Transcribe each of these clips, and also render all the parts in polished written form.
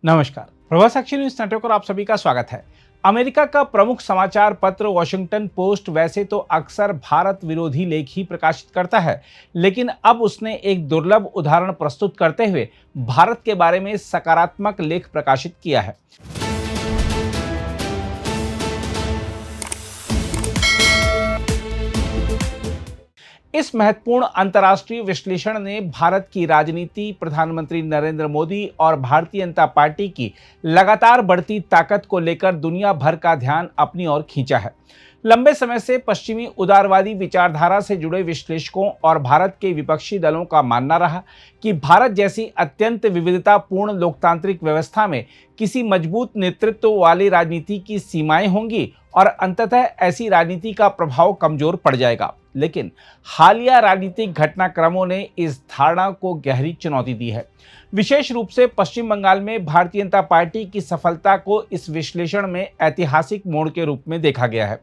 नमस्कार। प्रभात साक्षी news network पर आप सभी का स्वागत है। अमेरिका का प्रमुख समाचार पत्र वॉशिंगटन पोस्ट वैसे तो अक्सर भारत विरोधी लेख ही प्रकाशित करता है, लेकिन अब उसने एक दुर्लभ उदाहरण प्रस्तुत करते हुए भारत के बारे में सकारात्मक लेख प्रकाशित किया है। इस महत्वपूर्ण अंतर्राष्ट्रीय विश्लेषण ने भारत की राजनीति, प्रधानमंत्री नरेंद्र मोदी और भारतीय जनता पार्टी की लगातार बढ़ती ताकत को लेकर दुनिया भर का ध्यान अपनी ओर खींचा है। लंबे समय से पश्चिमी उदारवादी विचारधारा से जुड़े विश्लेषकों और भारत के विपक्षी दलों का मानना रहा कि भारत जैसी अत्यंत विविधतापूर्ण लोकतांत्रिक व्यवस्था में किसी मजबूत नेतृत्व वाली राजनीति की सीमाएं होंगी और अंततः ऐसी राजनीति का प्रभाव कमजोर पड़ जाएगा। लेकिन हालिया राजनीतिक घटनाक्रमों ने इस धारणा को गहरी चुनौती दी है। विशेष रूप से पश्चिम बंगाल में भारतीय जनता पार्टी की सफलता को इस विश्लेषण में ऐतिहासिक मोड़ के रूप में देखा गया है।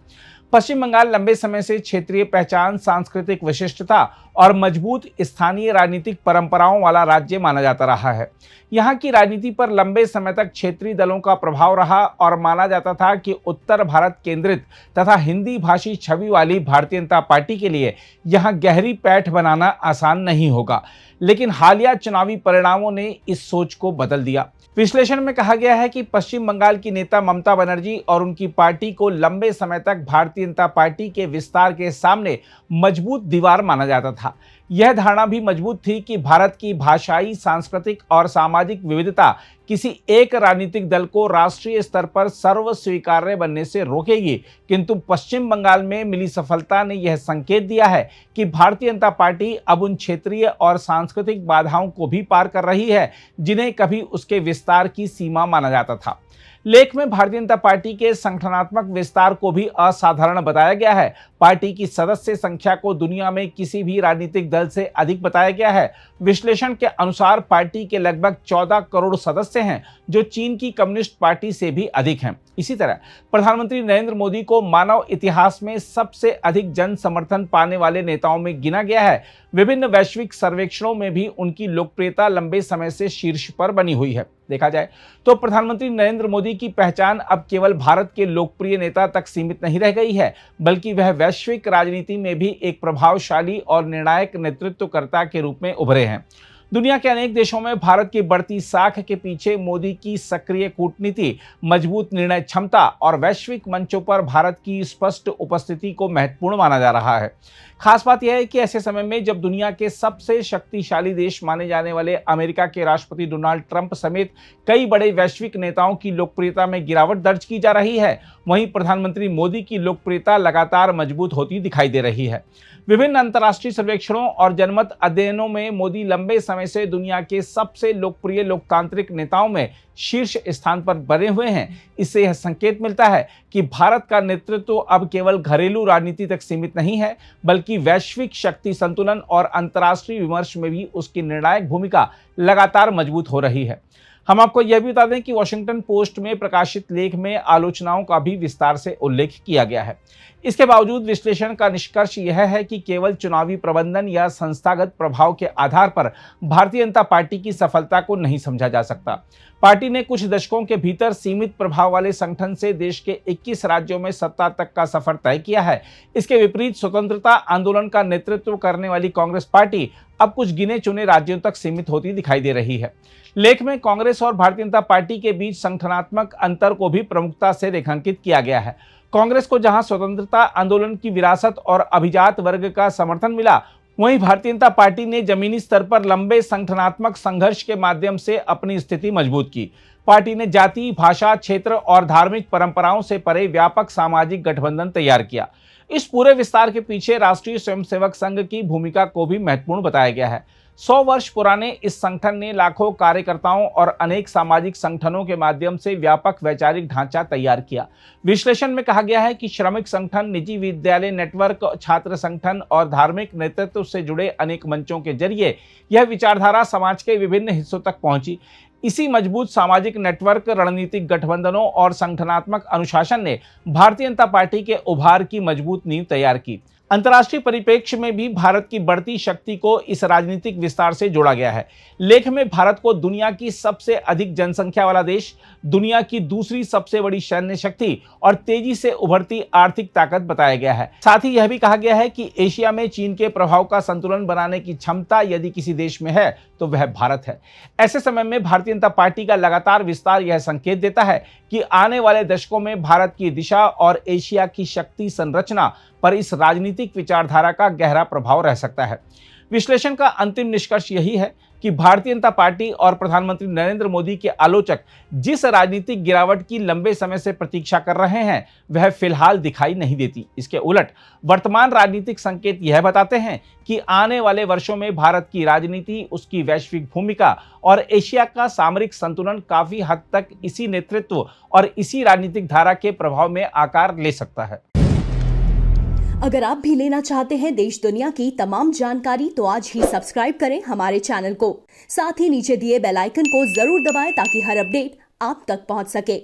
पश्चिम बंगाल लंबे समय से क्षेत्रीय पहचान, सांस्कृतिक विशिष्टता और मजबूत स्थानीय राजनीतिक परंपराओं वाला राज्य माना जाता रहा है। यहाँ की राजनीति पर लंबे समय तक क्षेत्रीय दलों का प्रभाव रहा और माना जाता था कि उत्तर भारत केंद्रित तथा हिंदी भाषी छवि वाली भारतीय जनता पार्टी के लिए यहाँ गहरी पैठ बनाना आसान नहीं होगा। लेकिन हालिया चुनावी परिणामों ने इस सोच को बदल दिया। विश्लेषण में कहा गया है कि पश्चिम बंगाल की नेता ममता बनर्जी और उनकी पार्टी को लंबे समय तक भारतीय जनता पार्टी के विस्तार के सामने मजबूत दीवार माना जाता था। यह धारणा भी मजबूत थी कि भारत की भाषाई, सांस्कृतिक और सामाजिक विविधता किसी एक राजनीतिक दल को राष्ट्रीय स्तर पर सर्व स्वीकार्य बनने से रोकेगी। किंतु पश्चिम बंगाल में मिली सफलता ने यह संकेत दिया है कि भारतीय जनता पार्टी अब उन क्षेत्रीय और सांस्कृतिक बाधाओं को भी पार कर रही है जिन्हें कभी उसके विस्तार की सीमा माना जाता था। लेख में भारतीय जनता पार्टी के संगठनात्मक विस्तार को भी असाधारण बताया गया है। पार्टी की सदस्य संख्या को दुनिया में किसी भी राजनीतिक दल से अधिक बताया गया है। विश्लेषण के अनुसार पार्टी के लगभग 14 करोड़ सदस्य हैं, जो चीन की कम्युनिस्ट पार्टी से भी अधिक हैं। इसी तरह प्रधानमंत्री नरेंद्र मोदी को मानव इतिहास में सबसे अधिक जन समर्थन पाने वाले नेताओं में गिना गया है। विभिन्न वैश्विक सर्वेक्षणों में भी उनकी लोकप्रियता लंबे समय से शीर्ष पर बनी हुई है। देखा जाए तो प्रधानमंत्री नरेंद्र मोदी की पहचान अब केवल भारत के लोकप्रिय नेता तक सीमित नहीं रह गई है, बल्कि वह वैश्विक राजनीति में भी एक प्रभावशाली और निर्णायक नेतृत्वकर्ता के रूप में उभरे हैं। दुनिया के अनेक देशों में भारत की बढ़ती साख के पीछे मोदी की सक्रिय कूटनीति, मजबूत निर्णय क्षमता और वैश्विक मंचों पर भारत की स्पष्ट उपस्थिति को महत्वपूर्ण माना जा रहा है। खास बात यह है कि ऐसे समय में जब दुनिया के सबसे शक्तिशाली देश माने जाने वाले अमेरिका के राष्ट्रपति डोनाल्ड ट्रंप समेत कई बड़े वैश्विक नेताओं की लोकप्रियता में गिरावट दर्ज की जा रही है, वहीं प्रधानमंत्री मोदी की लोकप्रियता लगातार मजबूत होती दिखाई दे रही है। विभिन्न अंतर्राष्ट्रीय सर्वेक्षणों और जनमत अध्ययनों में मोदी लंबे समय से दुनिया के सबसे लोकप्रिय लोकतांत्रिक नेताओं में शीर्ष स्थान पर बने हुए हैं। इससे यह संकेत मिलता है कि भारत का नेतृत्व अब केवल घरेलू राजनीति तक सीमित नहीं है, बल्कि वैश्विक शक्ति संतुलन और अंतर्राष्ट्रीय विमर्श में भी उसकी निर्णायक भूमिका लगातार मजबूत हो रही है। हम आपको यह भी बता दें कि वॉशिंगटन पोस्ट में प्रकाशित लेख में आलोचनाओं का भी विस्तार से उल्लेख किया गया है। इसके बावजूद विश्लेषण का निष्कर्ष यह है कि केवल चुनावी प्रबंधन या संस्थागत प्रभाव के आधार पर भारतीय जनता पार्टी की सफलता को नहीं समझा जा सकता। पार्टी ने कुछ दशकों के भीतर सीमित प्रभाव वाले संगठन से देश के 21 राज्यों में सत्ता तक का सफर तय किया है। इसके विपरीत स्वतंत्रता आंदोलन का नेतृत्व करने वाली कांग्रेस पार्टी अब कुछ गिने चुने राज्यों तक सीमित होती दिखाई दे रही है। लेख में कांग्रेस और भारतीय जनता पार्टी के बीच संगठनात्मक अंतर को भी प्रमुखता से रेखांकित किया गया है। कांग्रेस को जहां स्वतंत्रता आंदोलन की विरासत और अभिजात वर्ग का समर्थन मिला, वहीं भारतीय जनता पार्टी ने जमीनी स्तर पर लंबे संगठनात्मक संघर्ष के माध्यम से अपनी स्थिति मजबूत की। पार्टी ने जाति, भाषा, क्षेत्र और धार्मिक परंपराओं से परे व्यापक सामाजिक गठबंधन तैयार किया। इस पूरे विस्तार के पीछे राष्ट्रीय स्वयंसेवक संघ की भूमिका को भी महत्वपूर्ण बताया गया है। 100 वर्ष पुराने इस संगठन ने लाखों कार्यकर्ताओं और अनेक सामाजिक संगठनों के माध्यम से व्यापक वैचारिक ढांचा तैयार किया। विश्लेषण में कहा गया है कि श्रमिक संगठन, निजी विद्यालय नेटवर्क, छात्र संगठन और धार्मिक नेतृत्व से जुड़े अनेक मंचों के जरिए यह विचारधारा समाज के विभिन्न हिस्सों तक पहुंची। इसी मजबूत सामाजिक नेटवर्क, रणनीतिक गठबंधनों और संगठनात्मक अनुशासन ने भारतीय जनता पार्टी के उभार की मजबूत नींव तैयार की। अंतर्राष्ट्रीय परिप्रेक्ष्य में भी भारत की बढ़ती शक्ति को इस राजनीतिक विस्तार से जोड़ा गया है। लेख में भारत को दुनिया की सबसे अधिक जनसंख्या वाला देश, दुनिया की दूसरी सबसे बड़ी सैन्य शक्ति और तेजी से उभरती आर्थिक ताकत बताया गया है। साथ ही यह भी कहा गया है कि एशिया में चीन के प्रभाव का संतुलन बनाने की क्षमता यदि किसी देश में है तो वह भारत है। ऐसे समय में भारतीय जनता पार्टी का लगातार विस्तार यह संकेत देता है कि आने वाले दशकों में भारत की दिशा और एशिया की शक्ति संरचना पर इस राजनीतिक विचारधारा का गहरा प्रभाव रह सकता है। विश्लेषण का अंतिम निष्कर्ष यही है कि भारतीय जनता पार्टी और प्रधानमंत्री नरेंद्र मोदी के आलोचक जिस राजनीतिक गिरावट की लंबे समय से प्रतीक्षा कर रहे हैं वह फिलहाल दिखाई नहीं देती। इसके उलट वर्तमान राजनीतिक संकेत यह बताते हैं कि आने वाले वर्षों में भारत की राजनीति, उसकी वैश्विक भूमिका और एशिया का सामरिक संतुलन काफी हद तक इसी नेतृत्व और इसी राजनीतिक धारा के प्रभाव में आकार ले सकता है। अगर आप भी लेना चाहते हैं देश दुनिया की तमाम जानकारी तो आज ही सब्सक्राइब करें हमारे चैनल को। साथ ही नीचे दिए बेल आइकन को जरूर दबाएं ताकि हर अपडेट आप तक पहुंच सके।